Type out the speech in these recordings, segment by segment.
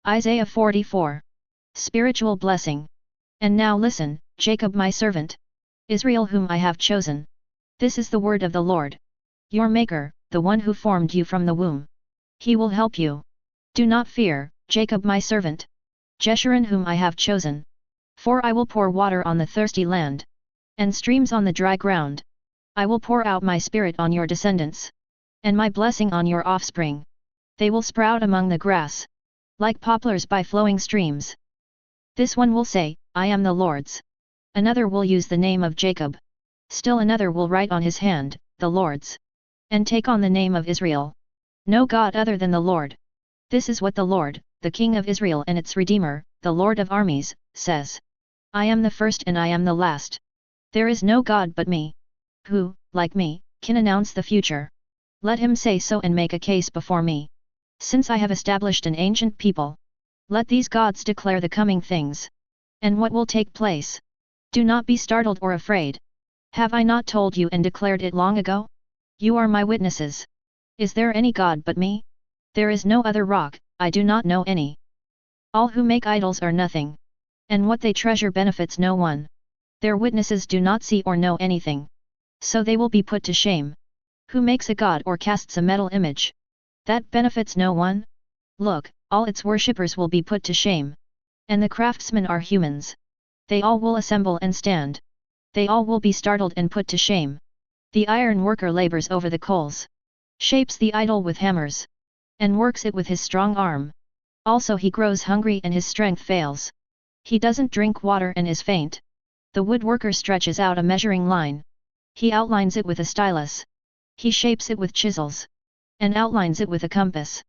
Isaiah 44. Spiritual blessing. And now listen, Jacob my servant. Israel whom I have chosen. This is the word of the Lord. Your Maker, the one who formed you from the womb. He will help you. Do not fear, Jacob my servant. Jeshurun whom I have chosen. For I will pour water on the thirsty land. And streams on the dry ground. I will pour out my spirit on your descendants. And my blessing on your offspring. They will sprout among the grass. Like poplars by flowing streams. This one will say, I am the Lord's. Another will use the name of Jacob. Still another will write on his hand, the Lord's. And take on the name of Israel. No God other than the Lord. This is what the Lord, the King of Israel and its Redeemer, the Lord of armies, says. I am the first and I am the last. There is no God but me. Who, like me, can announce the future? Let him say so and make a case before me. Since I have established an ancient people. Let these gods declare the coming things. And what will take place? Do not be startled or afraid. Have I not told you and declared it long ago? You are my witnesses. Is there any God but me? There is no other rock, I do not know any. All who make idols are nothing. And what they treasure benefits no one. Their witnesses do not see or know anything. So they will be put to shame. Who makes a god or casts a metal image? That benefits no one? Look, all its worshippers will be put to shame. And the craftsmen are humans. They all will assemble and stand. They all will be startled and put to shame. The iron worker labors over the coals. Shapes the idol with hammers. And works it with his strong arm. Also he grows hungry and his strength fails. He doesn't drink water and is faint. The woodworker stretches out a measuring line. He outlines it with a stylus. He shapes it with chisels. And outlines it with a compass.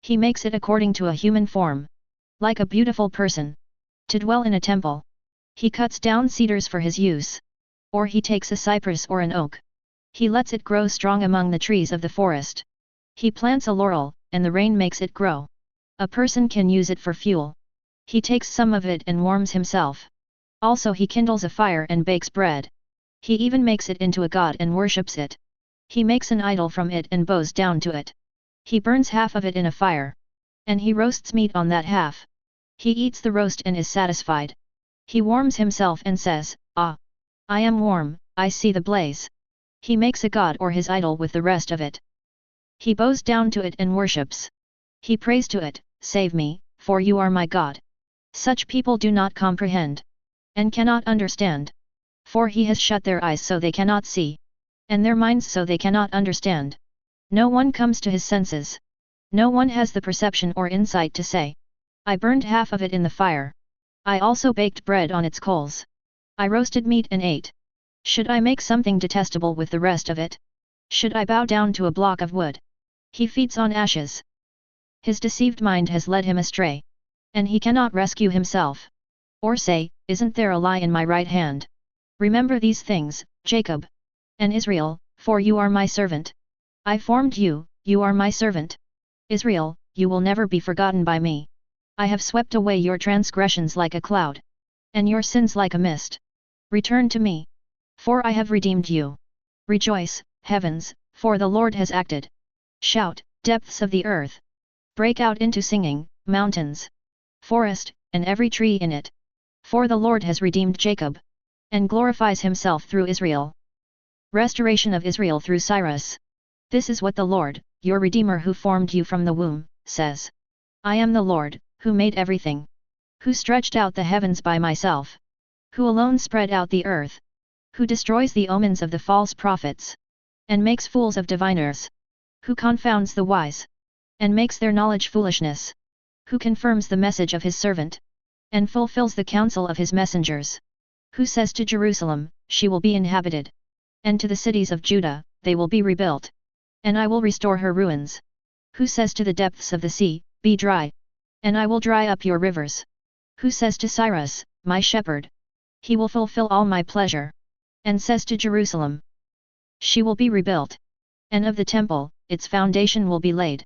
He makes it according to a human form. Like a beautiful person. To dwell in a temple. He cuts down cedars for his use. Or he takes a cypress or an oak. He lets it grow strong among the trees of the forest. He plants a laurel, and the rain makes it grow. A person can use it for fuel. He takes some of it and warms himself. Also he kindles a fire and bakes bread. He even makes it into a god and worships it. He makes an idol from it and bows down to it. He burns half of it in a fire. And he roasts meat on that half. He eats the roast and is satisfied. He warms himself and says, Ah! I am warm, I see the blaze. He makes a god or his idol with the rest of it. He bows down to it and worships. He prays to it, Save me, for you are my God. Such people do not comprehend. And cannot understand. For he has shut their eyes so they cannot see. And their minds so they cannot understand. No one comes to his senses. No one has the perception or insight to say. I burned half of it in the fire. I also baked bread on its coals. I roasted meat and ate. Should I make something detestable with the rest of it? Should I bow down to a block of wood? He feeds on ashes. His deceived mind has led him astray. And he cannot rescue himself. Or say, Isn't there a lie in my right hand? Remember these things, Jacob. And Israel, for you are my servant. I formed you, you are my servant. Israel, you will never be forgotten by me. I have swept away your transgressions like a cloud. And your sins like a mist. Return to me. For I have redeemed you. Rejoice, heavens, for the Lord has acted. Shout, depths of the earth. Break out into singing, mountains. Forest, and every tree in it. For the Lord has redeemed Jacob. And glorifies himself through Israel. Restoration of Israel through Cyrus. This is what the Lord, your Redeemer who formed you from the womb, says. I am the Lord, who made everything. Who stretched out the heavens by myself. Who alone spread out the earth. Who destroys the omens of the false prophets. And makes fools of diviners. Who confounds the wise. And makes their knowledge foolishness. Who confirms the message of his servant. And fulfills the counsel of his messengers. Who says to Jerusalem, She will be inhabited. And to the cities of Judah, they will be rebuilt. And I will restore her ruins. Who says to the depths of the sea, Be dry. And I will dry up your rivers. Who says to Cyrus, My shepherd. He will fulfill all my pleasure. And says to Jerusalem, She will be rebuilt. And of the temple, its foundation will be laid.